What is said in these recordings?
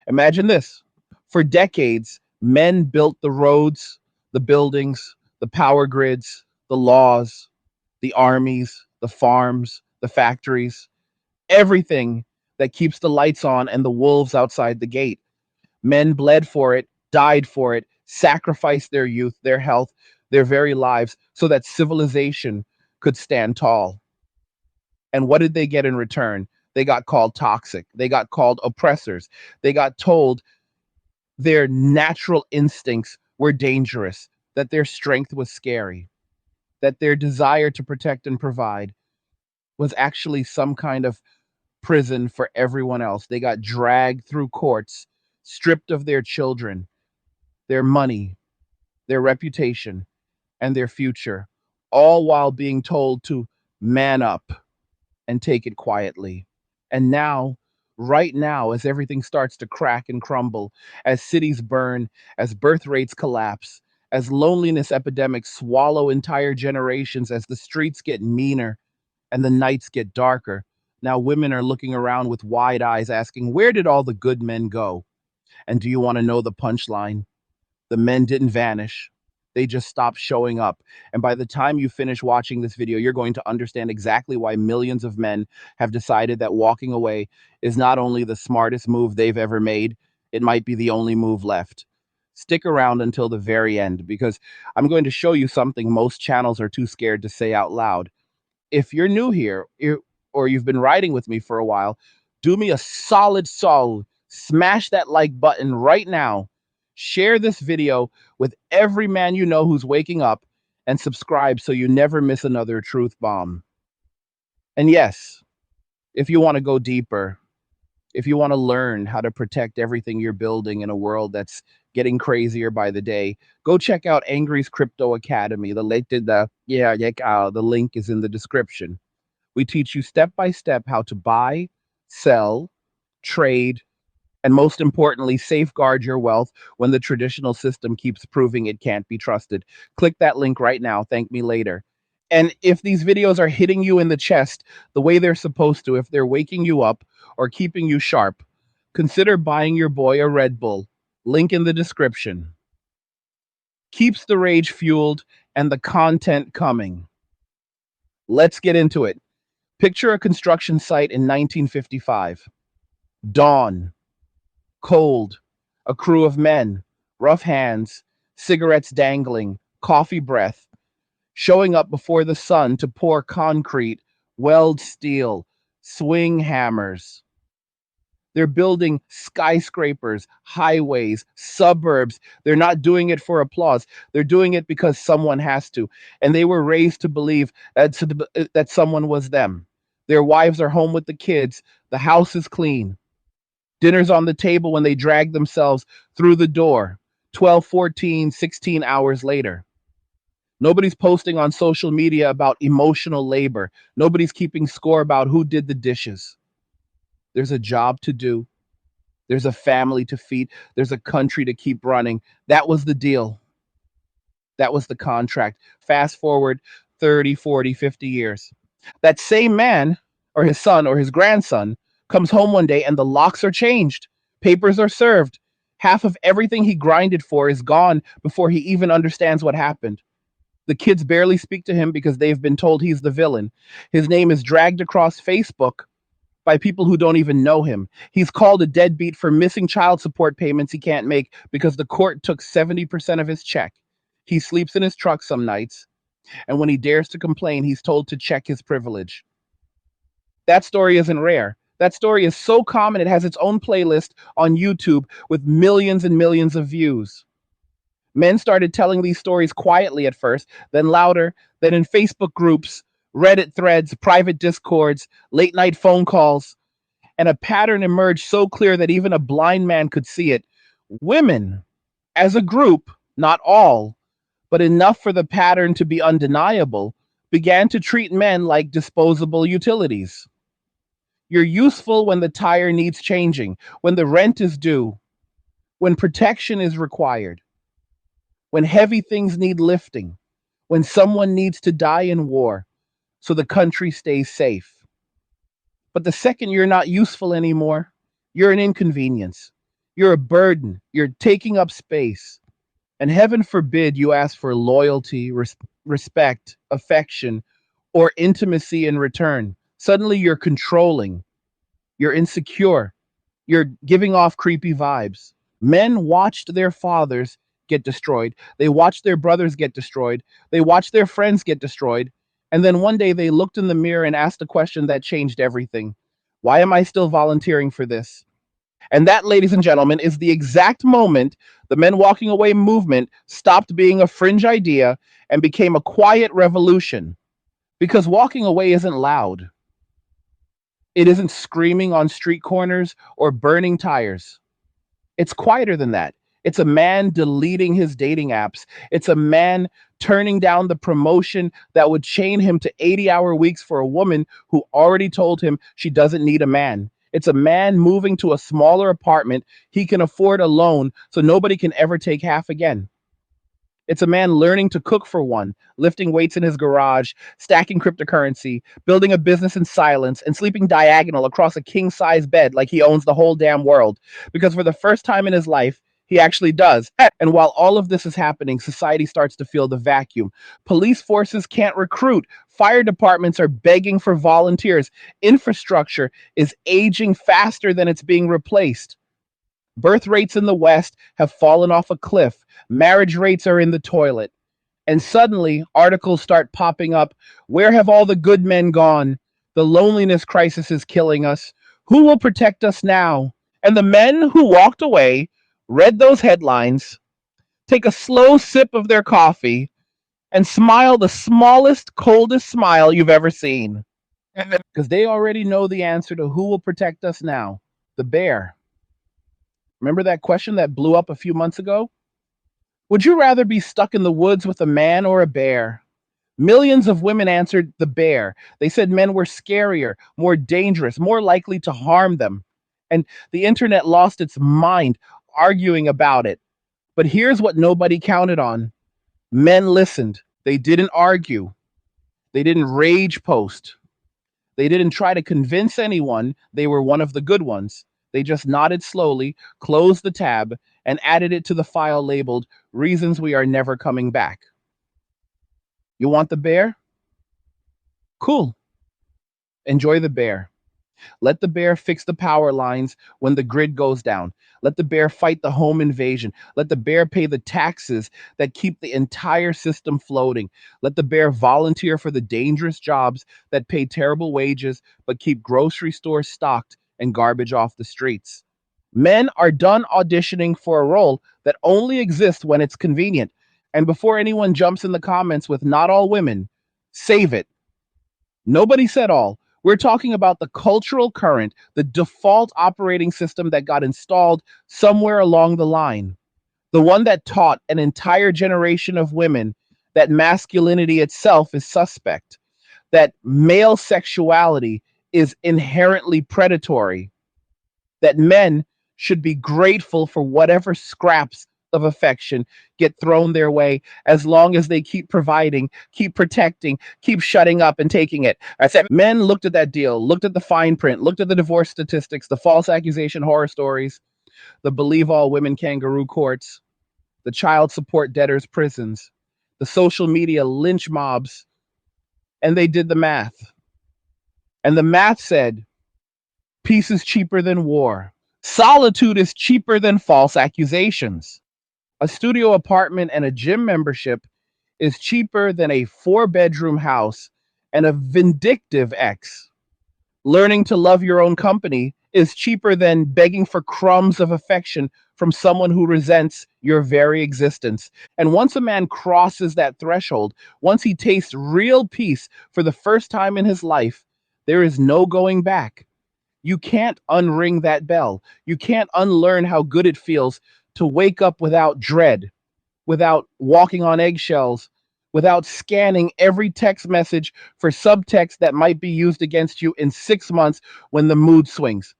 Imagine this. For decades, men built the roads, the buildings, the power grids, the laws, the armies, the farms, the factories, everything that keeps the lights on and the wolves outside the gate. Men bled for it, died for it, sacrificed their youth, their health, their very lives so that civilization could stand tall. And what did they get in return? They got called toxic. They got called oppressors. They got told their natural instincts were dangerous, that their strength was scary, that their desire to protect and provide was actually some kind of prison for everyone else. They got dragged through courts, stripped of their children, their money, their reputation, and their future, all while being told to man up and take it quietly. And now, right now, as everything starts to crack and crumble, as cities burn, as birth rates collapse, as loneliness epidemics swallow entire generations, as the streets get meaner and the nights get darker, now women are looking around with wide eyes asking, where did all the good men go? And do you want to know the punchline? The men didn't vanish. They just stopped showing up. And by the time you finish watching this video, you're going to understand exactly why millions of men have decided that walking away is not only the smartest move they've ever made, it might be the only move left. Stick around until the very end because I'm going to show you something most channels are too scared to say out loud. If you're new here or you've been riding with me for a while, do me a solid. Smash that like button right now. Share this video with every man you know who's waking up and subscribe so you never miss another truth bomb. And yes, if you want to go deeper, if you want to learn how to protect everything you're building in a world that's getting crazier by the day, go check out Angry's Crypto Academy. The link is in the description. We teach you step by step how to buy, sell, trade, and most importantly, safeguard your wealth when the traditional system keeps proving it can't be trusted. Click that link right now. Thank me later. And if these videos are hitting you in the chest the way they're supposed to, if they're waking you up or keeping you sharp, consider buying your boy a Red Bull. Link in the description. Keeps the rage fueled and the content coming. Let's get into it. Picture a construction site in 1955. Dawn, cold, a crew of men, rough hands, cigarettes dangling, coffee breath, showing up before the sun to pour concrete, weld steel, swing hammers. They're building skyscrapers, highways, suburbs. They're not doing it for applause. They're doing it because someone has to. And they were raised to believe that someone was them. Their wives are home with the kids. The house is clean. Dinner's on the table when they drag themselves through the door 12, 14, 16 hours later. Nobody's posting on social media about emotional labor. Nobody's keeping score about who did the dishes. There's a job to do. There's a family to feed. There's a country to keep running. That was the deal. That was the contract. Fast forward 30, 40, 50 years. That same man or his son or his grandson comes home one day and the locks are changed. Papers are served. Half of everything he grinded for is gone before he even understands what happened. The kids barely speak to him because they've been told he's the villain. His name is dragged across Facebook by people who don't even know him. He's called a deadbeat for missing child support payments he can't make because the court took 70% of his check. He sleeps in his truck some nights, and when he dares to complain, he's told to check his privilege. That story isn't rare. That story is so common, it has its own playlist on YouTube with millions and millions of views. Men started telling these stories quietly at first, then louder, then in Facebook groups, Reddit threads, private discords, late night phone calls, and a pattern emerged so clear that even a blind man could see it. Women, as a group, not all, but enough for the pattern to be undeniable, began to treat men like disposable utilities. You're useful when the tire needs changing, when the rent is due, when protection is required, when heavy things need lifting, when someone needs to die in war so the country stays safe. But the second you're not useful anymore, you're an inconvenience. You're a burden. You're taking up space. And heaven forbid you ask for loyalty, respect, affection, or intimacy in return. Suddenly you're controlling, you're insecure, you're giving off creepy vibes. Men watched their fathers get destroyed, they watched their brothers get destroyed, they watched their friends get destroyed. And then one day they looked in the mirror and asked a question that changed everything. Why am I still volunteering for this? And that, ladies and gentlemen, is the exact moment the men walking away movement stopped being a fringe idea and became a quiet revolution. Because walking away isn't loud, it isn't screaming on street corners or burning tires. It's quieter than that. It's a man deleting his dating apps. It's a man turning down the promotion that would chain him to 80-hour weeks for a woman who already told him she doesn't need a man. It's a man moving to a smaller apartment he can afford alone so nobody can ever take half again. It's a man learning to cook for one, lifting weights in his garage, stacking cryptocurrency, building a business in silence, and sleeping diagonal across a king size bed like he owns the whole damn world. Because for the first time in his life, he actually does. And while all of this is happening, society starts to feel the vacuum. Police forces can't recruit. Fire departments are begging for volunteers. Infrastructure is aging faster than it's being replaced. Birth rates in the West have fallen off a cliff. Marriage rates are in the toilet. And suddenly, articles start popping up. Where have all the good men gone? The loneliness crisis is killing us. Who will protect us now? And the men who walked away read those headlines, take a slow sip of their coffee, and smile the smallest, coldest smile you've ever seen. Because they already know the answer to who will protect us now. The bear. Remember that question that blew up a few months ago? Would you rather be stuck in the woods with a man or a bear? Millions of women answered the bear. They said men were scarier, more dangerous, more likely to harm them. And the internet lost its mind arguing about it. But here's what nobody counted on: men listened. They didn't argue, they didn't rage post, they didn't try to convince anyone they were one of the good ones. They just nodded slowly, closed the tab, and added it to the file labeled Reasons We Are Never Coming Back. You want the bear? Cool. Enjoy the bear. Let the bear fix the power lines when the grid goes down. Let the bear fight the home invasion. Let the bear pay the taxes that keep the entire system floating. Let the bear volunteer for the dangerous jobs that pay terrible wages but keep grocery stores stocked and garbage off the streets. Men are done auditioning for a role that only exists when it's convenient. And before anyone jumps in the comments with not all women, save it. Nobody said all. We're talking about the cultural current, the default operating system that got installed somewhere along the line. The one that taught an entire generation of women that masculinity itself is suspect, that male sexuality is inherently predatory, that men should be grateful for whatever scraps of affection get thrown their way as long as they keep providing, keep protecting, keep shutting up and taking it. I said men looked at that deal, looked at the fine print, looked at the divorce statistics, the false accusation horror stories, the believe all women kangaroo courts, the child support debtors prisons, the social media lynch mobs, and they did the math. And the math said peace is cheaper than war. Solitude is cheaper than false accusations. A studio apartment and a gym membership is cheaper than a 4-bedroom house and a vindictive ex. Learning to love your own company is cheaper than begging for crumbs of affection from someone who resents your very existence. And once a man crosses that threshold, once he tastes real peace for the first time in his life, there is no going back. You can't unring that bell. You can't unlearn how good it feels to wake up without dread, without walking on eggshells, without scanning every text message for subtext that might be used against you in 6 months when the mood swings.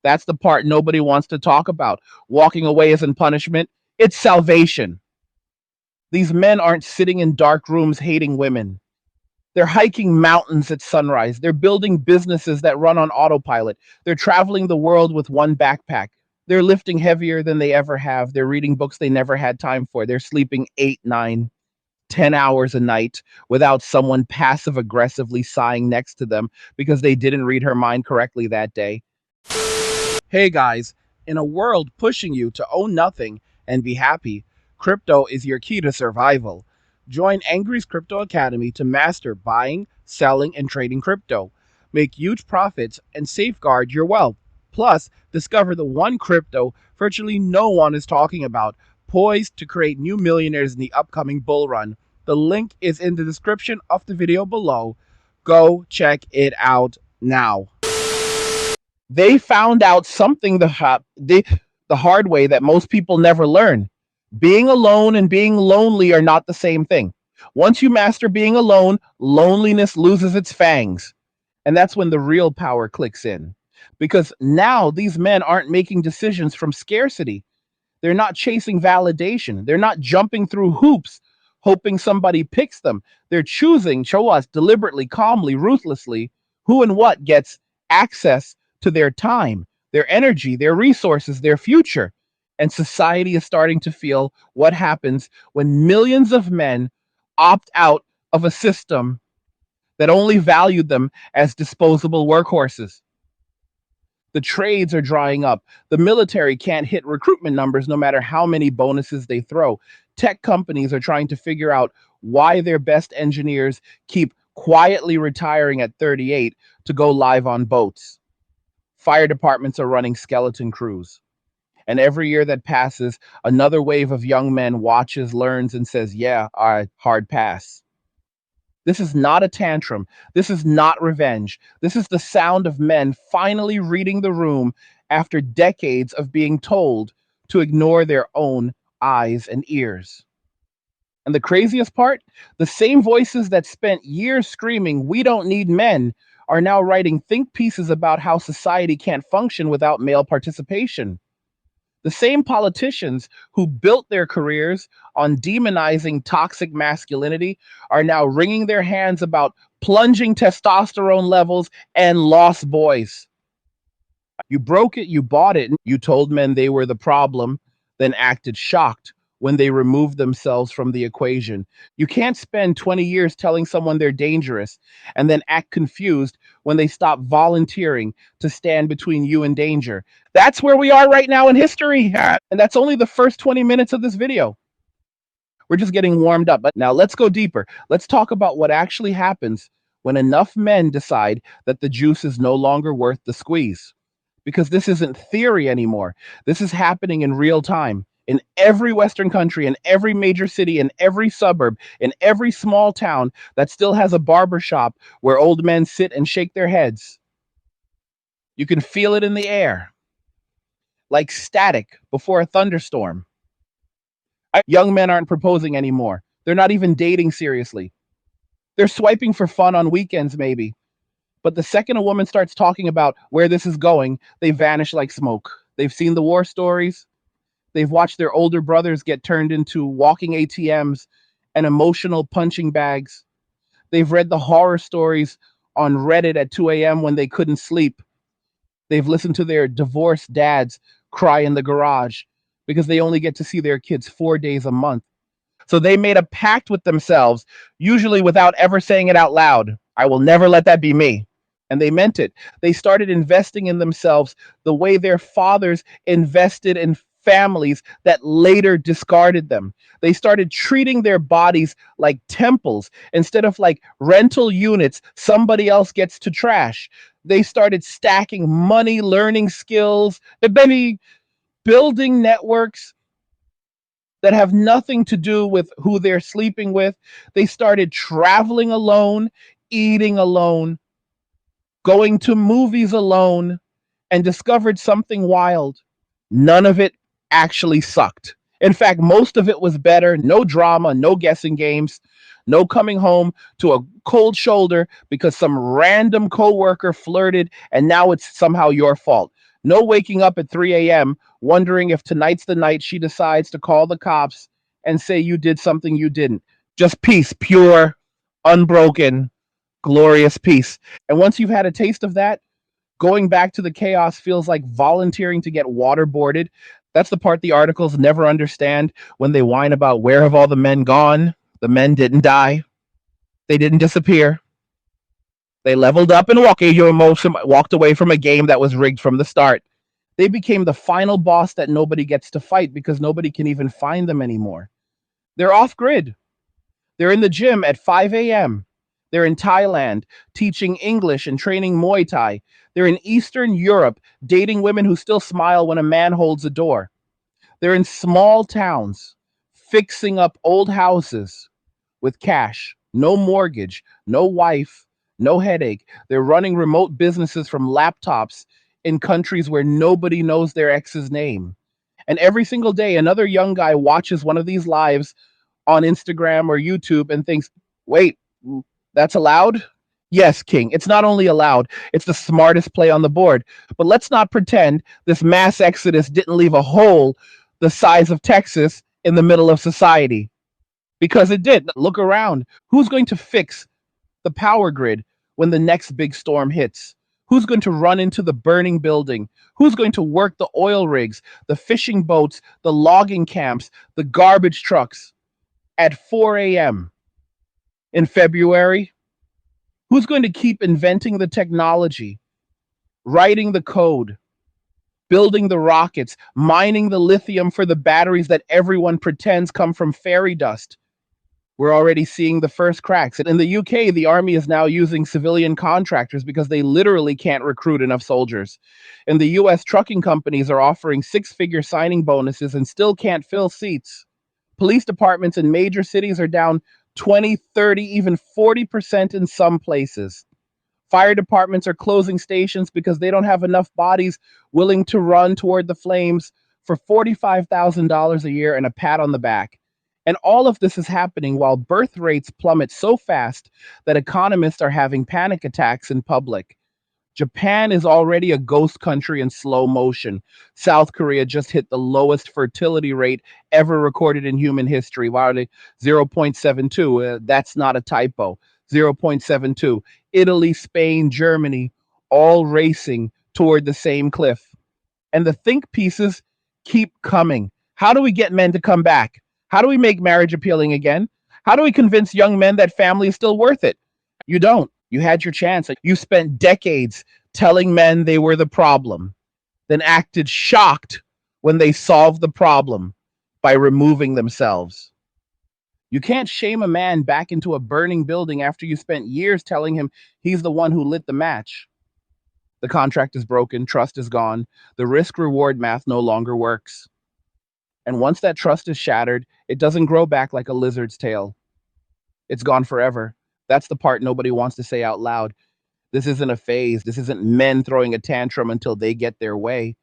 That's the part nobody wants to talk about. Walking away isn't punishment, it's salvation. These men aren't sitting in dark rooms hating women. They're hiking mountains at sunrise. They're building businesses that run on autopilot. They're traveling the world with one backpack. They're lifting heavier than they ever have. They're reading books they never had time for. They're sleeping 8, 9, 10 hours a night without someone passive aggressively sighing next to them because they didn't read her mind correctly that day. Hey guys, in a world pushing you to own nothing and be happy, crypto is your key to survival. Join Angry's Crypto Academy to master buying, selling, and trading crypto. Make huge profits and safeguard your wealth. Plus, discover the one crypto virtually no one is talking about, poised to create new millionaires in the upcoming bull run. The link is in the description of the video below. Go check it out now. They found out something the hard way that most people never learn. Being alone and being lonely are not the same thing. Once you master being alone, loneliness loses its fangs. And that's when the real power clicks in. Because now these men aren't making decisions from scarcity. They're not chasing validation. They're not jumping through hoops, hoping somebody picks them. They're choosing, show us deliberately, calmly, ruthlessly, who and what gets access to their time, their energy, their resources, their future. And society is starting to feel what happens when millions of men opt out of a system that only valued them as disposable workhorses. The trades are drying up. The military can't hit recruitment numbers no matter how many bonuses they throw. Tech companies are trying to figure out why their best engineers keep quietly retiring at 38 to go live on boats. Fire departments are running skeleton crews. And every year that passes, another wave of young men watches, learns, and says, yeah, all right, hard pass. This is not a tantrum. This is not revenge. This is the sound of men finally reading the room after decades of being told to ignore their own eyes and ears. And the craziest part, the same voices that spent years screaming, we don't need men, are now writing think pieces about how society can't function without male participation. The same politicians who built their careers on demonizing toxic masculinity are now wringing their hands about plunging testosterone levels and lost boys. You broke it, you bought it, you told men they were the problem, then acted shocked when they removed themselves from the equation. You can't spend 20 years telling someone they're dangerous and then act confused when they stop volunteering to stand between you and danger. That's where we are right now in history. And that's only the first 20 minutes of this video. We're just getting warmed up. But now let's go deeper. Let's talk about what actually happens when enough men decide that the juice is no longer worth the squeeze. Because this isn't theory anymore. This is happening in real time. In every Western country, in every major city, in every suburb, in every small town that still has a barber shop where old men sit and shake their heads. You can feel it in the air, like static before a thunderstorm. Young men aren't proposing anymore. They're not even dating seriously. They're swiping for fun on weekends, maybe. But the second a woman starts talking about where this is going, they vanish like smoke. They've seen the war stories. They've watched their older brothers get turned into walking ATMs and emotional punching bags. They've read the horror stories on Reddit at 2 a.m. when they couldn't sleep. They've listened to their divorced dads cry in the garage because they only get to see their kids 4 days a month. So they made a pact with themselves, usually without ever saying it out loud. I will never let that be me. And they meant it. They started investing in themselves the way their fathers invested in families that later discarded them. They started treating their bodies like temples instead of like rental units somebody else gets to trash. They started stacking money, learning skills, maybe building networks that have nothing to do with who they're sleeping with. They started traveling alone, eating alone, going to movies alone, and discovered something wild. None of it actually sucked. In fact, most of it was better. No drama, no guessing games, no coming home to a cold shoulder because some random coworker flirted and now it's somehow your fault. No waking up at 3 a.m. wondering if tonight's the night she decides to call the cops and say you did something you didn't. Just peace, pure, unbroken, glorious peace. And once you've had a taste of that, Going back to the chaos feels like volunteering to get waterboarded. That's the part the articles never understand when they whine about where have all the men gone? The men didn't die. They didn't disappear. They leveled up and walked away from a game that was rigged from the start. They became the final boss that nobody gets to fight because nobody can even find them anymore. They're off grid. They're in the gym at 5 a.m. They're in Thailand teaching English and training Muay Thai. They're in Eastern Europe dating women who still smile when a man holds a door. They're in small towns fixing up old houses with cash, no mortgage, no wife, no headache. They're running remote businesses from laptops in countries where nobody knows their ex's name. And every single day, another young guy watches one of these lives on Instagram or YouTube and thinks, wait, that's allowed? Yes, King. It's not only allowed, it's the smartest play on the board. But let's not pretend this mass exodus didn't leave a hole the size of Texas in the middle of society. Because it did. Look around. Who's going to fix the power grid when the next big storm hits? Who's going to run into the burning building? Who's going to work the oil rigs, the fishing boats, the logging camps, the garbage trucks at 4 a.m. in February? Who's going to keep inventing the technology, writing the code, building the rockets, mining the lithium for the batteries that everyone pretends come from fairy dust? We're already seeing the first cracks. And in the UK, the army is now using civilian contractors because they literally can't recruit enough soldiers. In the US, trucking companies are offering six-figure signing bonuses and still can't fill seats. Police departments in major cities are down 20, 30, even 40% in some places. Fire departments are closing stations because they don't have enough bodies willing to run toward the flames for $45,000 a year and a pat on the back. And all of this is happening while birth rates plummet so fast that economists are having panic attacks in public. Japan is already a ghost country in slow motion. South Korea just hit the lowest fertility rate ever recorded in human history. Wow, 0.72. That's not a typo. 0.72. Italy, Spain, Germany, all racing toward the same cliff. And the think pieces keep coming. How do we get men to come back? How do we make marriage appealing again? How do we convince young men that family is still worth it? You don't. You had your chance. You spent decades telling men they were the problem, then acted shocked when they solved the problem by removing themselves. You can't shame a man back into a burning building after you spent years telling him he's the one who lit the match. The contract is broken, trust is gone, the risk reward math no longer works. And once that trust is shattered, it doesn't grow back like a lizard's tail. It's gone forever. That's the part nobody wants to say out loud. This isn't a phase. This isn't men throwing a tantrum until they get their way.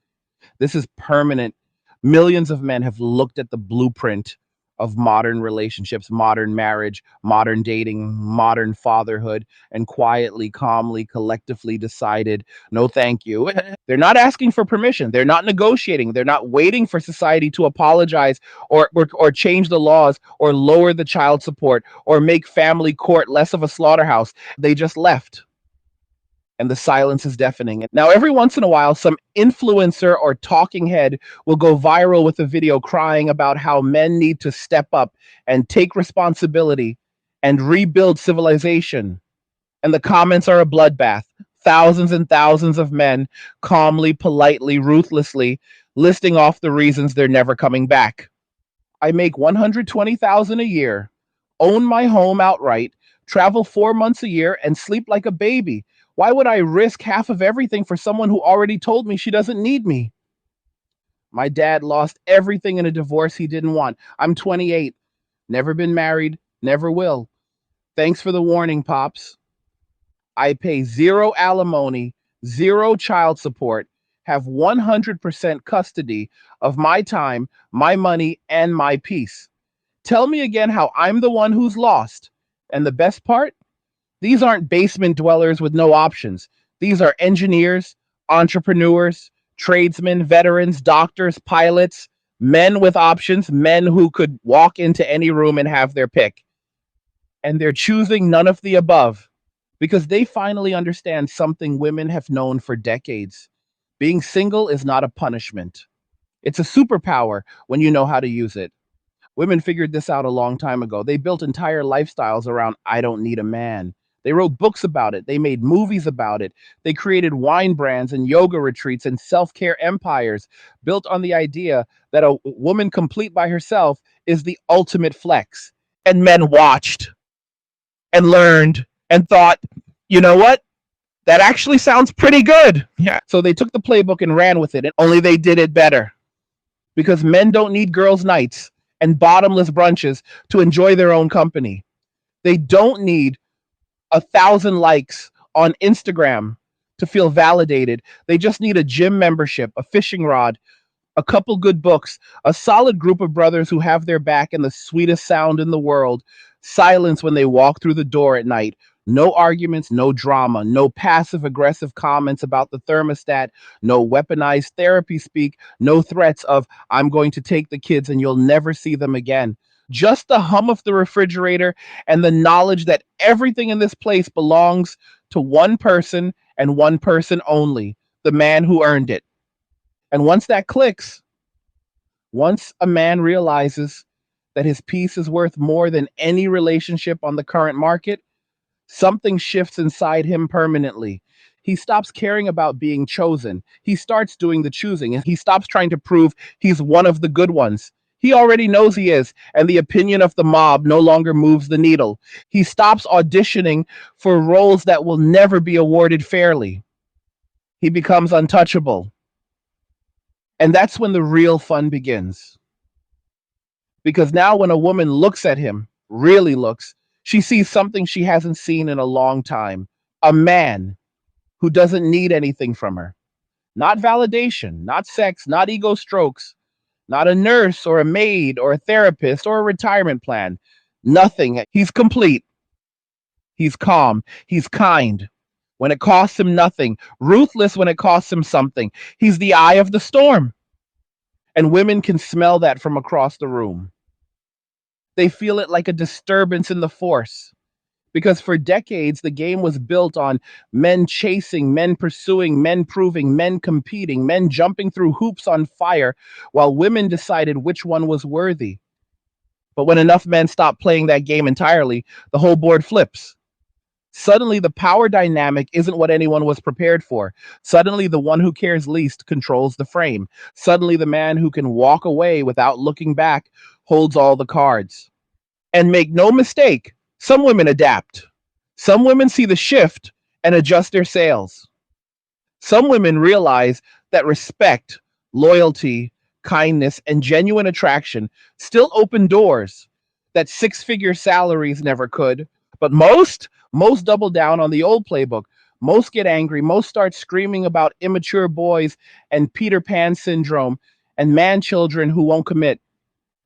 This is permanent. Millions of men have looked at the blueprint of modern relationships, modern marriage, modern dating, modern fatherhood, and quietly, calmly, collectively decided, no, thank you. They're not asking for permission. They're not negotiating. They're not waiting for society to apologize or change the laws or lower the child support or make family court less of a slaughterhouse. They just left. And the silence is deafening. Now, every once in a while, some influencer or talking head will go viral with a video crying about how men need to step up and take responsibility and rebuild civilization. And the comments are a bloodbath. Thousands and thousands of men calmly, politely, ruthlessly listing off the reasons they're never coming back. I make 120,000 a year, own my home outright, travel 4 months a year and sleep like a baby. Why would I risk half of everything for someone who already told me she doesn't need me? My dad lost everything in a divorce he didn't want. I'm 28, never been married, never will. Thanks for the warning, Pops. I pay zero alimony, zero child support, have 100% custody of my time, my money, and my peace. Tell me again how I'm the one who's lost. And the best part? These aren't basement dwellers with no options. These are engineers, entrepreneurs, tradesmen, veterans, doctors, pilots, men with options, men who could walk into any room and have their pick. And they're choosing none of the above because they finally understand something women have known for decades. Being single is not a punishment. It's a superpower when you know how to use it. Women figured this out a long time ago. They built entire lifestyles around I don't need a man. They wrote books about it. They made movies about it. They created wine brands and yoga retreats and self care empires built on the idea that a woman complete by herself is the ultimate flex. And men watched and learned and thought, you know what? That actually sounds pretty good. Yeah. So they took the playbook and ran with it, and only they did it better. Because men don't need girls' nights and bottomless brunches to enjoy their own company. They don't need 1,000 likes on Instagram to feel validated. They just need a gym membership, a fishing rod, a couple good books, a solid group of brothers who have their back, and the sweetest sound in the world, silence when they walk through the door at night. No arguments, no drama, no passive aggressive comments about the thermostat, no weaponized therapy speak, no threats of, I'm going to take the kids and you'll never see them again. Just the hum of the refrigerator and the knowledge that everything in this place belongs to one person and one person only, the man who earned it. And once that clicks, once a man realizes that his peace is worth more than any relationship on the current market, something shifts inside him permanently. He stops caring about being chosen. He starts doing the choosing, and he stops trying to prove he's one of the good ones. He already knows he is, and the opinion of the mob no longer moves the needle. He stops auditioning for roles that will never be awarded fairly. He becomes untouchable. And that's when the real fun begins. Because now, when a woman looks at him, really looks, she sees something she hasn't seen in a long time, a man who doesn't need anything from her. Not validation, not sex, not ego strokes, not a nurse or a maid or a therapist or a retirement plan. Nothing. He's complete. He's calm. He's kind when it costs him nothing, ruthless when it costs him something. He's the eye of the storm. And women can smell that from across the room. They feel it like a disturbance in the force. Because for decades, the game was built on men chasing, men pursuing, men proving, men competing, men jumping through hoops on fire, while women decided which one was worthy. But when enough men stop playing that game entirely, the whole board flips. Suddenly, the power dynamic isn't what anyone was prepared for. Suddenly, the one who cares least controls the frame. Suddenly, the man who can walk away without looking back holds all the cards. And make no mistake, some women adapt. Some women see the shift and adjust their sails. Some women realize that respect, loyalty, kindness, and genuine attraction still open doors that six-figure salaries never could. But most double down on the old playbook. Most get angry. Most start screaming about immature boys and Peter Pan syndrome and man children who won't commit.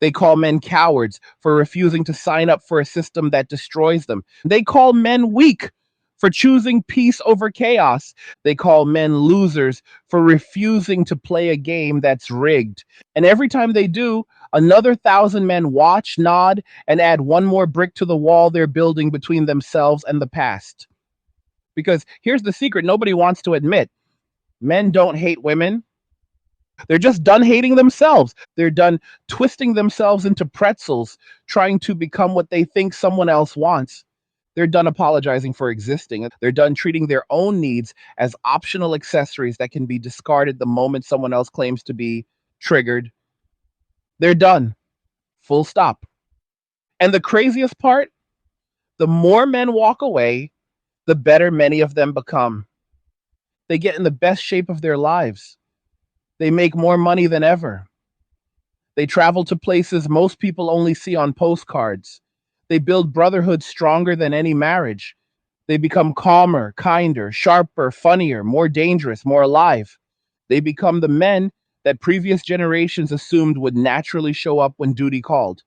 They call men cowards for refusing to sign up for a system that destroys them. They call men weak for choosing peace over chaos. They call men losers for refusing to play a game that's rigged. And every time they do, another 1,000 men watch, nod, and add one more brick to the wall they're building between themselves and the past. Because here's the secret nobody wants to admit: men don't hate women. They're just done hating themselves. They're done twisting themselves into pretzels, trying to become what they think someone else wants. They're done apologizing for existing. They're done treating their own needs as optional accessories that can be discarded the moment someone else claims to be triggered. They're done. Full stop. And the craziest part, the more men walk away, the better many of them become. They get in the best shape of their lives. They make more money than ever. They travel to places most people only see on postcards. They build brotherhoods stronger than any marriage. They become calmer, kinder, sharper, funnier, more dangerous, more alive. They become the men that previous generations assumed would naturally show up when duty called.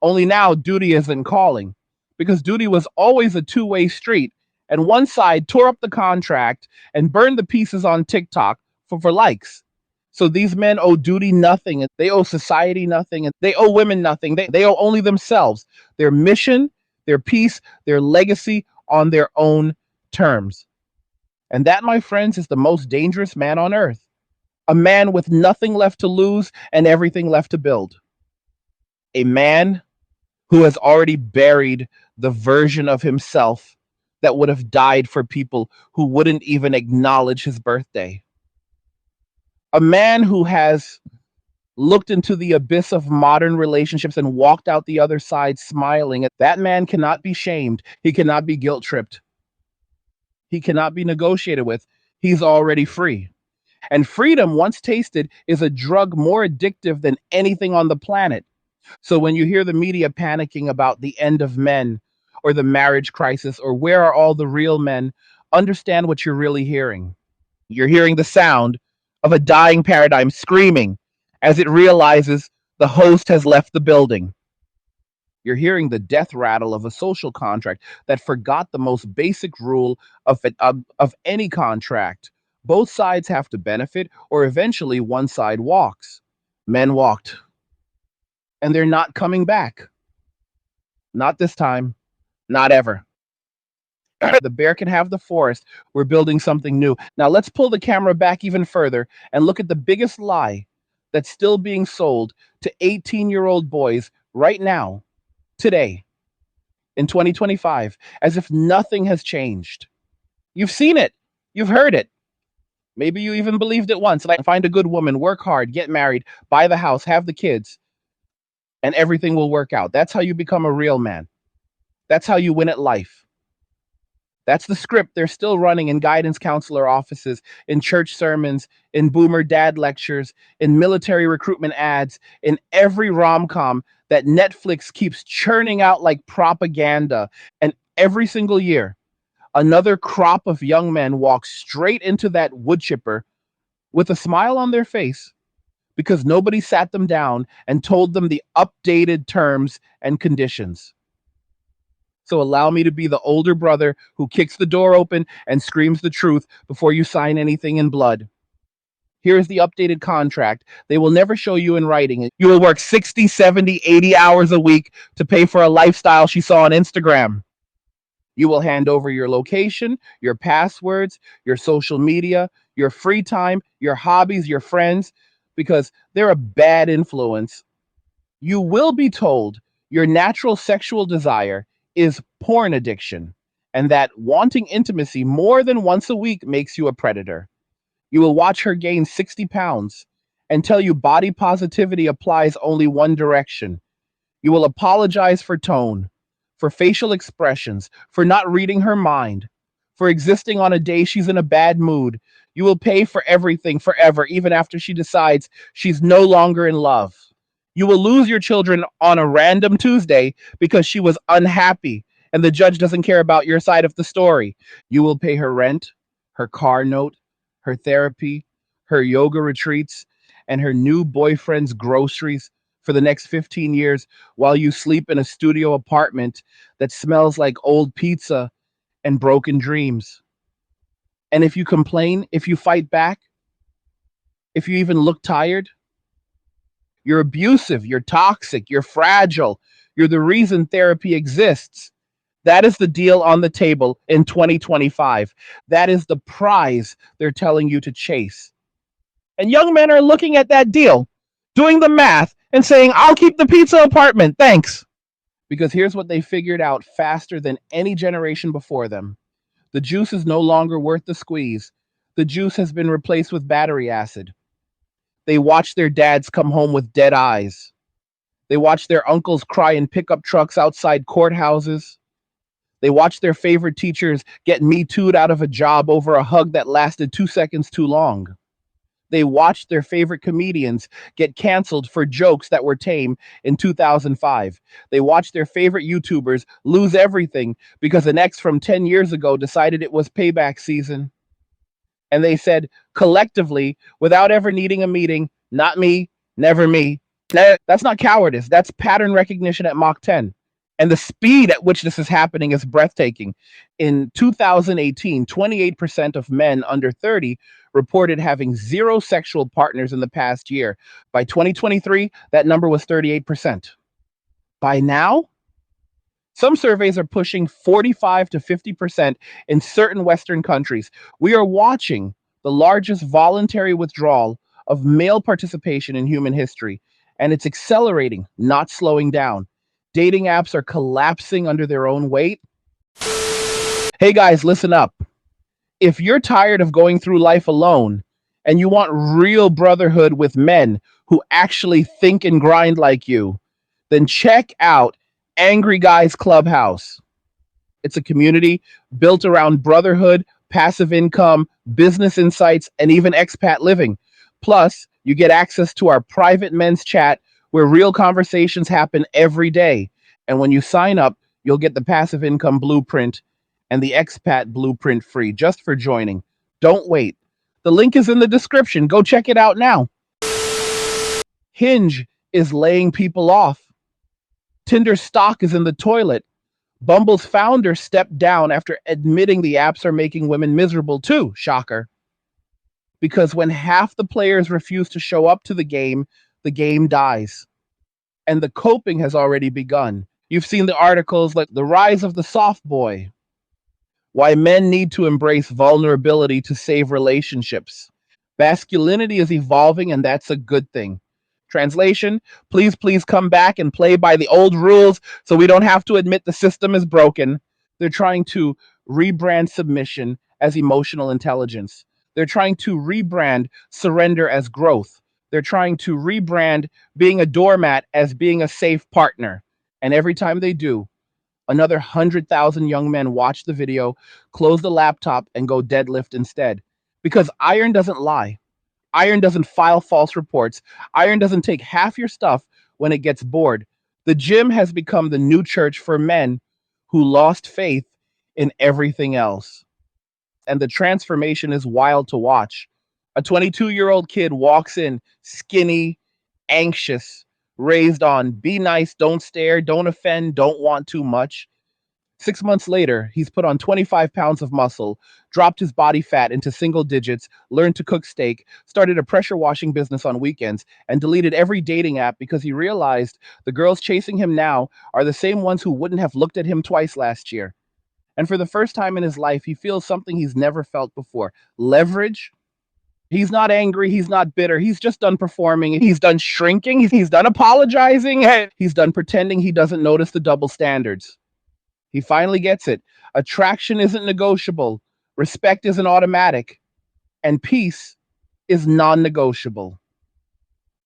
Only now, duty isn't calling, because duty was always a two-way street, and one side tore up the contract and burned the pieces on TikTok for likes. So these men owe duty nothing, and they owe society nothing, and they owe women nothing. They owe only themselves, their mission, their peace, their legacy on their own terms. And that, my friends, is the most dangerous man on earth. A man with nothing left to lose and everything left to build. A man who has already buried the version of himself that would have died for people who wouldn't even acknowledge his birthday. A man who has looked into the abyss of modern relationships and walked out the other side smiling. That man cannot be shamed. He cannot be guilt tripped. He cannot be negotiated with. He's already free. And freedom, once tasted, is a drug more addictive than anything on the planet. So when you hear the media panicking about the end of men or the marriage crisis or where are all the real men, understand what you're really hearing. You're hearing the sound of a dying paradigm screaming as it realizes the host has left the building. You're hearing the death rattle of a social contract that forgot the most basic rule of any contract. Both sides have to benefit, or eventually one side walks. Men walked, and they're not coming back. Not this time, not ever. The bear can have the forest. We're building something new. Now let's pull the camera back even further and look at the biggest lie that's still being sold to 18-year-old boys right now, today, in 2025, as if nothing has changed. You've seen it. You've heard it. Maybe you even believed it once. Like, find a good woman, work hard, get married, buy the house, have the kids, and everything will work out. That's how you become a real man. That's how you win at life. That's the script they're still running in guidance counselor offices, in church sermons, in boomer dad lectures, in military recruitment ads, in every rom-com that Netflix keeps churning out like propaganda. And every single year, another crop of young men walk straight into that wood chipper with a smile on their face because nobody sat them down and told them the updated terms and conditions. So allow me to be the older brother who kicks the door open and screams the truth before you sign anything in blood. Here is the updated contract. They will never show you in writing. You will work 60, 70, 80 hours a week to pay for a lifestyle she saw on Instagram. You will hand over your location, your passwords, your social media, your free time, your hobbies, your friends, because they're a bad influence. You will be told your natural sexual desire is porn addiction, and that wanting intimacy more than once a week makes you a predator. You will watch her gain 60 pounds and tell you body positivity applies only one direction. You will apologize for tone, for facial expressions, for not reading her mind, for existing on a day she's in a bad mood. You will pay for everything forever, even after she decides she's no longer in love. You will lose your children on a random Tuesday because she was unhappy and the judge doesn't care about your side of the story. You will pay her rent, her car note, her therapy, her yoga retreats, and her new boyfriend's groceries for the next 15 years while you sleep in a studio apartment that smells like old pizza and broken dreams. And if you complain, if you fight back, if you even look tired, you're abusive, you're toxic, you're fragile, you're the reason therapy exists. That is the deal on the table in 2025. That is the prize they're telling you to chase. And young men are looking at that deal, doing the math, and saying, I'll keep the pizza apartment, thanks. Because here's what they figured out faster than any generation before them: the juice is no longer worth the squeeze. The juice has been replaced with battery acid. They watch their dads come home with dead eyes. They watch their uncles cry in pickup trucks outside courthouses. They watch their favorite teachers get Me Too'd out of a job over a hug that lasted 2 seconds too long. They watched their favorite comedians get canceled for jokes that were tame in 2005. They watched their favorite YouTubers lose everything because an ex from 10 years ago decided it was payback season. And they said collectively, without ever needing a meeting, not me, never me. That's not cowardice. That's pattern recognition at Mach 10. And the speed at which this is happening is breathtaking. In 2018, 28% of men under 30 reported having zero sexual partners in the past year. By 2023, that number was 38%. By now, Some surveys are pushing 45 to 50% in certain Western countries. We are watching the largest voluntary withdrawal of male participation in human history, and it's accelerating, not slowing down. Dating apps are collapsing under their own weight. Hey guys, listen up. If you're tired of going through life alone and you want real brotherhood with men who actually think and grind like you, then check out Angry Guys Clubhouse. It's a community built around brotherhood, passive income, business insights, and even expat living. Plus, you get access to our private men's chat where real conversations happen every day. And when you sign up, you'll get the passive income blueprint and the expat blueprint free just for joining. Don't wait. The link is in the description. Go check it out now. Hinge is laying people off. Tinder stock is in the toilet. Bumble's founder stepped down after admitting the apps are making women miserable too. Shocker. Because when half the players refuse to show up to the game dies. And the coping has already begun. You've seen the articles like The Rise of the Soft Boy, why men need to embrace vulnerability to save relationships. Masculinity is evolving, and that's a good thing. Translation, please come back and play by the old rules so we don't have to admit the system is broken. They're trying to rebrand submission as emotional intelligence. They're trying to rebrand surrender as growth. They're trying to rebrand being a doormat as being a safe partner. And every time they do, another 100,000 young men watch the video, close the laptop, and go deadlift instead. Because iron doesn't lie. Iron doesn't file false reports. Iron doesn't take half your stuff when it gets bored. The gym has become the new church for men who lost faith in everything else. And the transformation is wild to watch. A 22-year-old kid walks in skinny, anxious, raised on be nice, don't stare, don't offend, don't want too much. 6 months later, he's put on 25 pounds of muscle, dropped his body fat into single digits, learned to cook steak, started a pressure washing business on weekends, and deleted every dating app because he realized the girls chasing him now are the same ones who wouldn't have looked at him twice last year. And for the first time in his life, he feels something he's never felt before: leverage. He's not angry. He's not bitter. He's just done performing. He's done shrinking. He's done apologizing. He's done pretending he doesn't notice the double standards. He finally gets it. Attraction isn't negotiable. Respect isn't automatic. And peace is non negotiable.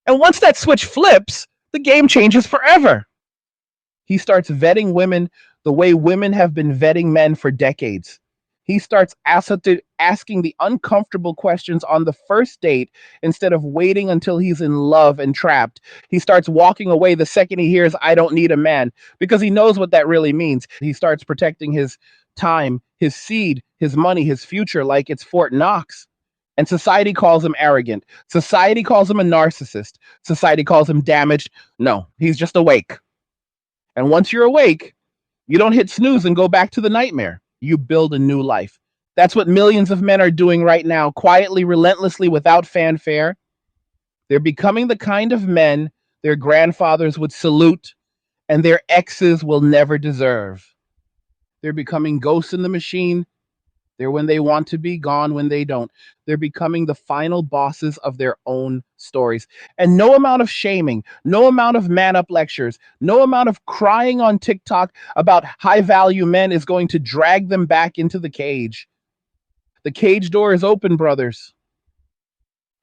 And once that switch flips, the game changes forever. He starts vetting women the way women have been vetting men for decades. He starts asking the uncomfortable questions on the first date instead of waiting until he's in love and trapped. He starts walking away the second he hears, I don't need a man, because he knows what that really means. He starts protecting his time, his seed, his money, his future like it's Fort Knox. And society calls him arrogant. Society calls him a narcissist. Society calls him damaged. No, he's just awake. And once you're awake, you don't hit snooze and go back to the nightmare. You build a new life. That's what millions of men are doing right now, quietly, relentlessly, without fanfare. They're becoming the kind of men their grandfathers would salute and their exes will never deserve. They're becoming ghosts in the machine. They're when they want to be, gone when they don't. They're becoming the final bosses of their own stories. And no amount of shaming, no amount of man up lectures, no amount of crying on TikTok about high value men is going to drag them back into the cage. The cage door is open, brothers.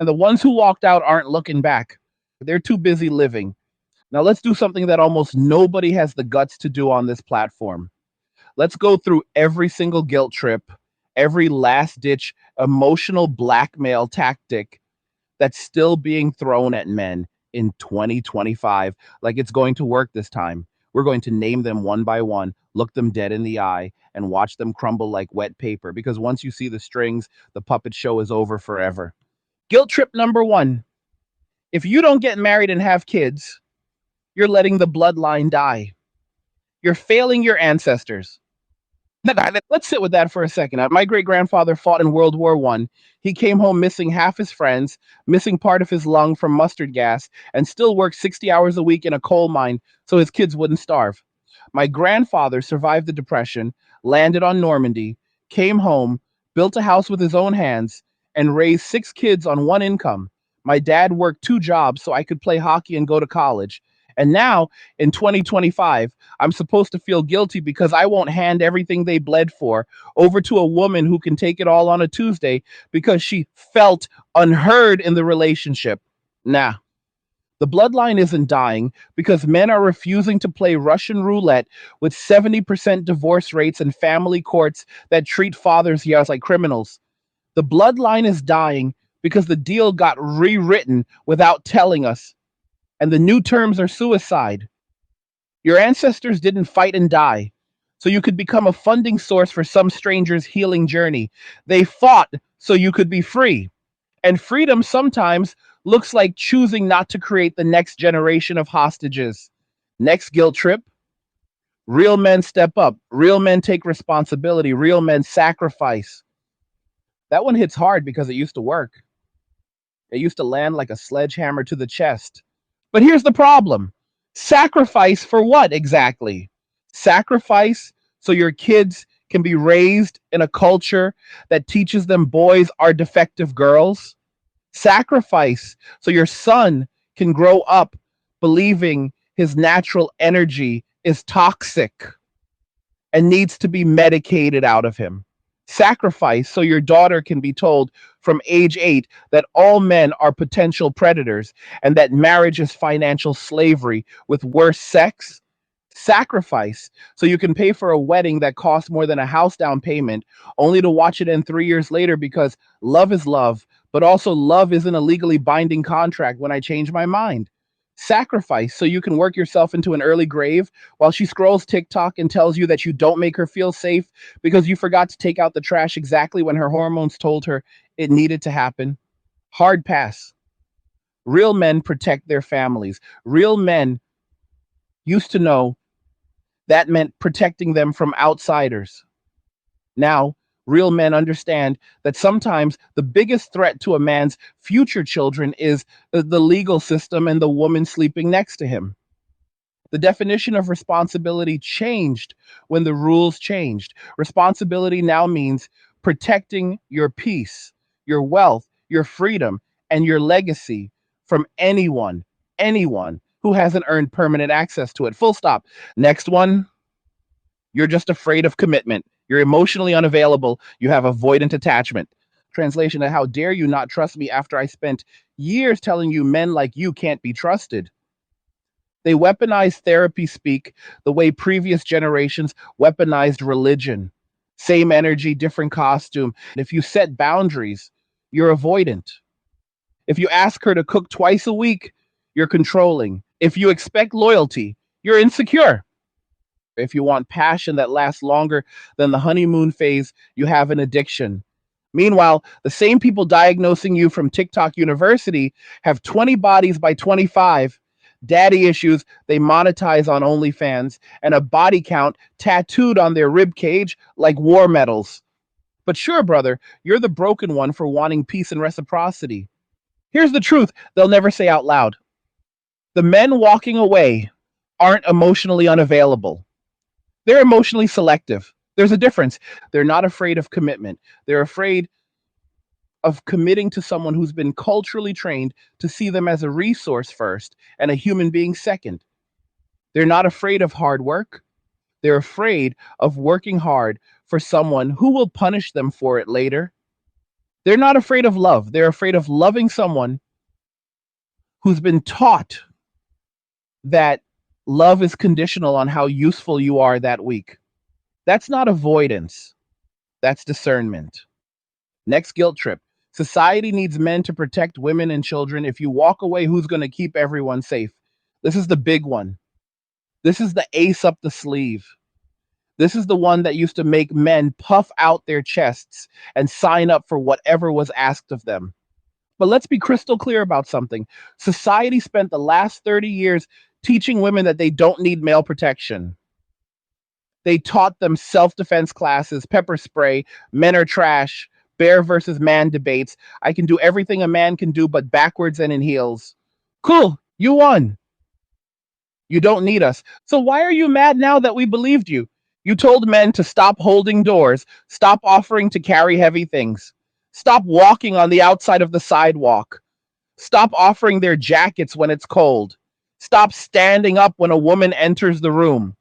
And the ones who walked out aren't looking back. They're too busy living. Now let's do something that almost nobody has the guts to do on this platform. Let's go through every single guilt trip, every last ditch emotional blackmail tactic that's still being thrown at men in 2025. Like it's going to work this time. We're going to name them one by one, look them dead in the eye, and watch them crumble like wet paper. Because once you see the strings, the puppet show is over forever. Guilt trip number one: if you don't get married and have kids, you're letting the bloodline die. You're failing your ancestors. Let's sit with that for a second. My great grandfather fought in World War I. He came home missing half his friends, missing part of his lung from mustard gas, and still worked 60 hours a week in a coal mine so his kids wouldn't starve. My grandfather survived the Depression, landed on Normandy, came home, built a house with his own hands, and raised 6 kids on one income. My dad worked 2 jobs so I could play hockey and go to college. And now, in 2025, I'm supposed to feel guilty because I won't hand everything they bled for over to a woman who can take it all on a Tuesday because she felt unheard in the relationship. Nah, the bloodline isn't dying because men are refusing to play Russian roulette with 70% divorce rates and family courts that treat fathers yes like criminals. The bloodline is dying because the deal got rewritten without telling us, and the new terms are suicide. Your ancestors didn't fight and die so you could become a funding source for some stranger's healing journey. They fought so you could be free. And freedom sometimes looks like choosing not to create the next generation of hostages. Next guilt trip: real men step up, real men take responsibility, real men sacrifice. That one hits hard because it used to work. It used to land like a sledgehammer to the chest. But here's the problem: sacrifice for what exactly? Sacrifice so your kids can be raised in a culture that teaches them boys are defective girls? Sacrifice so your son can grow up believing his natural energy is toxic and needs to be medicated out of him. Sacrifice so your daughter can be told from age 8 that all men are potential predators and that marriage is financial slavery with worse sex. Sacrifice so you can pay for a wedding that costs more than a house down payment only to watch it end 3 years later because love is love, but also love isn't a legally binding contract when I change my mind. Sacrifice so you can work yourself into an early grave while she scrolls TikTok and tells you that you don't make her feel safe because you forgot to take out the trash exactly when her hormones told her it needed to happen. Hard pass. Real men protect their families. Real men used to know that meant protecting them from outsiders. Now, real men understand that sometimes the biggest threat to a man's future children is the legal system and the woman sleeping next to him. The definition of responsibility changed when the rules changed. Responsibility now means protecting your peace, your wealth, your freedom, and your legacy from anyone who hasn't earned permanent access to it. Full stop. Next one: you're just afraid of commitment. You're emotionally unavailable. You have avoidant attachment. Translation: how dare you not trust me after I spent years telling you men like you can't be trusted? They weaponize therapy speak the way previous generations weaponized religion. Same energy, different costume. If you set boundaries, you're avoidant. If you ask her to cook twice a week, you're controlling. If you expect loyalty, you're insecure. If you want passion that lasts longer than the honeymoon phase, you have an addiction. Meanwhile, the same people diagnosing you from TikTok University have 20 bodies by 25, daddy issues they monetize on OnlyFans, and a body count tattooed on their rib cage like war medals. But sure, brother, you're the broken one for wanting peace and reciprocity. Here's the truth they'll never say out loud: the men walking away aren't emotionally unavailable. They're emotionally selective. There's a difference. They're not afraid of commitment. They're afraid of committing to someone who's been culturally trained to see them as a resource first and a human being second. They're not afraid of hard work. They're afraid of working hard for someone who will punish them for it later. They're not afraid of love. They're afraid of loving someone who's been taught that love is conditional on how useful you are that week. That's not avoidance. That's discernment. Next guilt trip: society needs men to protect women and children. If you walk away, who's going to keep everyone safe? This is the big one. This is the ace up the sleeve. This is the one that used to make men puff out their chests and sign up for whatever was asked of them. But let's be crystal clear about something. Society spent the last 30 years teaching women that they don't need male protection. They taught them self-defense classes, pepper spray, men are trash, bear versus man debates. I can do everything a man can do, but backwards and in heels. Cool, you won. You don't need us. So why are you mad now that we believed you? You told men to stop holding doors, stop offering to carry heavy things, stop walking on the outside of the sidewalk, stop offering their jackets when it's cold, stop standing up when a woman enters the room.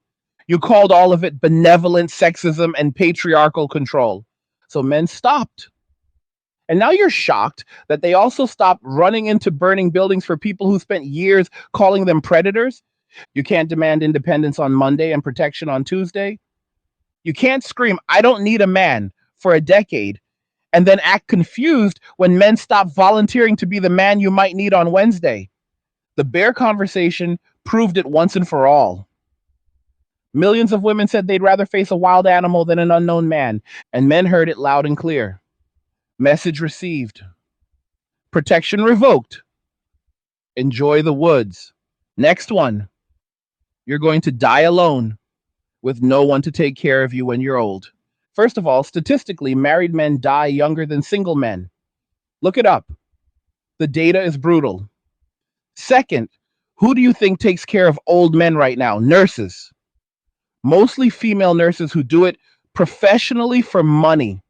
You called all of it benevolent sexism and patriarchal control. So men stopped. And now you're shocked that they also stopped running into burning buildings for people who spent years calling them predators. You can't demand independence on Monday and protection on Tuesday. You can't scream, I don't need a man for a decade, and then act confused when men stop volunteering to be the man you might need on Wednesday. The bear conversation proved it once and for all. Millions of women said they'd rather face a wild animal than an unknown man, and men heard it loud and clear. Message received. Protection revoked. Enjoy the woods. Next one. You're going to die alone with no one to take care of you when you're old. First of all, statistically, married men die younger than single men. Look it up. The data is brutal. Second, who do you think takes care of old men right now? Nurses. Mostly female nurses who do it professionally for money,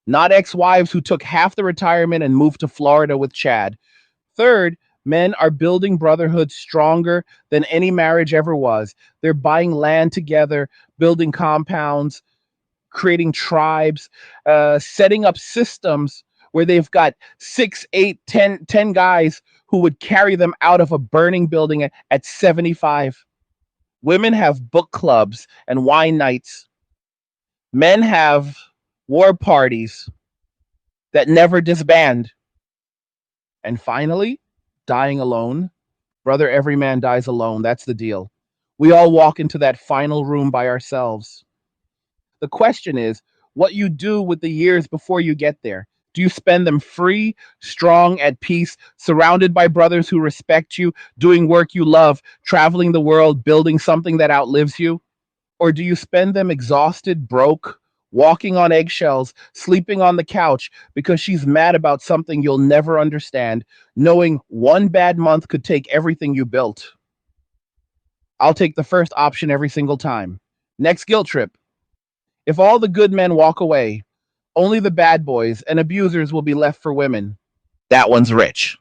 not ex wives who took half the retirement and moved to Florida with Chad. Third, men are building brotherhood stronger than any marriage ever was. They're buying land together, building compounds, creating tribes, setting up systems where they've got 6, 8, 10 guys who would carry them out of a burning building at 75. Women have book clubs and wine nights. Men have war parties that never disband. And finally, dying alone. Brother, every man dies alone. That's the deal. We all walk into that final room by ourselves. The question is what you do with the years before you get there. Do you spend them free, strong, at peace, surrounded by brothers who respect you, doing work you love, traveling the world, building something that outlives you? Or do you spend them exhausted, broke, walking on eggshells, sleeping on the couch because she's mad about something you'll never understand, knowing one bad month could take everything you built? I'll take the first option every single time. Next guilt trip. If all the good men walk away, only the bad boys and abusers will be left for women. That one's rich.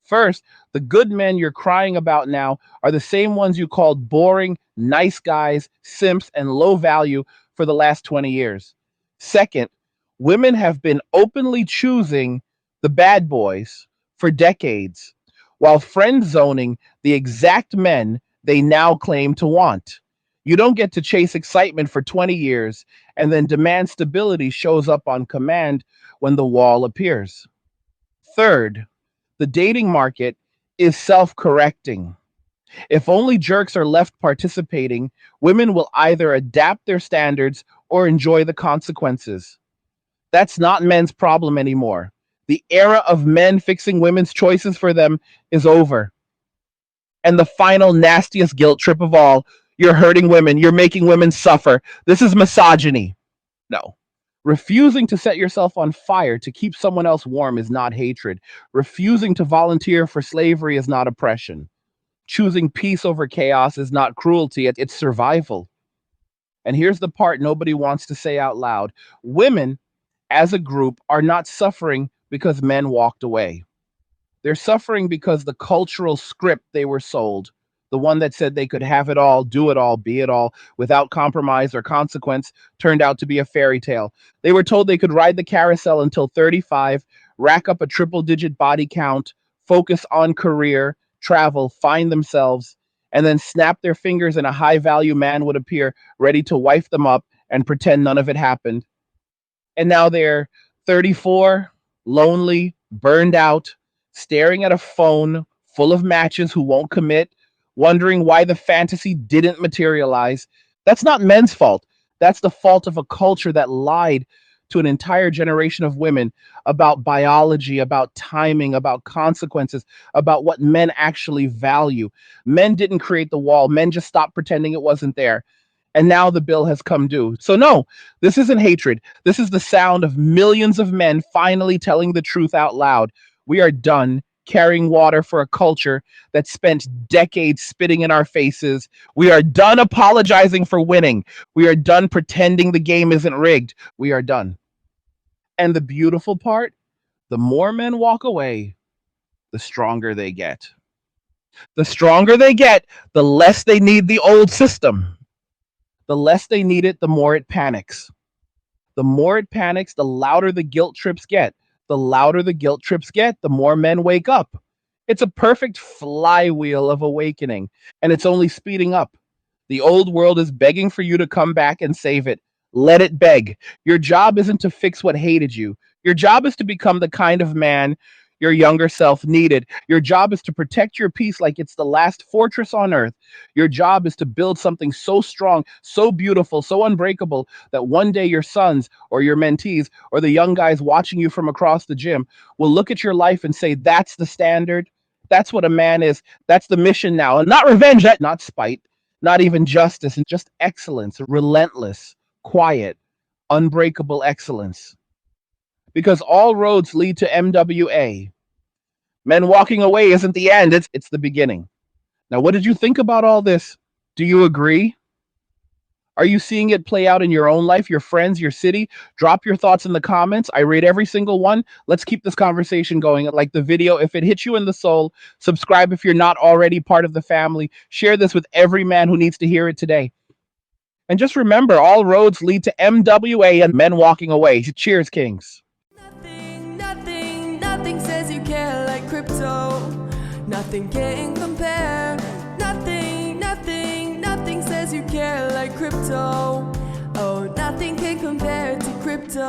First, the good men you're crying about now are the same ones you called boring, nice guys, simps, and low value for the last 20 years. Second, women have been openly choosing the bad boys for decades while friend zoning the exact men they now claim to want. You don't get to chase excitement for 20 years and then demand stability shows up on command when the wall appears. Third, the dating market is self correcting. If only jerks are left participating, women will either adapt their standards or enjoy the consequences. That's not men's problem anymore. The era of men fixing women's choices for them is over. And the final nastiest guilt trip of all, you're hurting women, you're making women suffer. This is misogyny. No. Refusing to set yourself on fire to keep someone else warm is not hatred. Refusing to volunteer for slavery is not oppression. Choosing peace over chaos is not cruelty, it's survival. And here's the part nobody wants to say out loud: women, as a group, are not suffering because men walked away. They're suffering because the cultural script they were sold, the one that said they could have it all, do it all, be it all, without compromise or consequence, turned out to be a fairy tale. They were told they could ride the carousel until 35, rack up a triple digit body count, focus on career, travel, find themselves, and then snap their fingers and a high value man would appear ready to wife them up and pretend none of it happened. And now they're 34, lonely, burned out, staring at a phone full of matches who won't commit, wondering why the fantasy didn't materialize. That's not men's fault. That's the fault of a culture that lied to an entire generation of women about biology, about timing, about consequences, about what men actually value. Men didn't create the wall, men just stopped pretending it wasn't there. And now the bill has come due. So, no, this isn't hatred. This is the sound of millions of men finally telling the truth out loud. We are done. carrying water for a culture that spent decades spitting in our faces. We are done apologizing for winning. We are done pretending the game isn't rigged. We are done. And the beautiful part, the more men walk away, the stronger they get. The stronger they get, the less they need the old system. The less they need it, the more it panics. The more it panics, the louder the guilt trips get. The louder the guilt trips get, the more men wake up. It's a perfect flywheel of awakening, and it's only speeding up. The old world is begging for you to come back and save it. Let it beg. Your job isn't to fix what hated you. Your job is to become the kind of man your younger self needed. Your job is to protect your peace like it's the last fortress on earth. Your job is to build something so strong, so beautiful, so unbreakable that one day your sons or your mentees or the young guys watching you from across the gym will look at your life and say, that's the standard. That's what a man is. That's the mission now. And not revenge, not spite, not even justice, and just excellence, relentless, quiet, unbreakable excellence. Because all roads lead to MWA. Men walking away isn't the end, it's the beginning. Now, what did you think about all this? Do you agree? Are you seeing it play out in your own life, your friends, your city? Drop your thoughts in the comments. I read every single one. Let's keep this conversation going. Like the video, if it hits you in the soul, subscribe if you're not already part of the family. Share this with every man who needs to hear it today. And just remember, all roads lead to MWA and men walking away. Cheers, Kings. Nothing says you care like crypto. Nothing can compare. Nothing says you care like crypto. Oh, nothing can compare to crypto.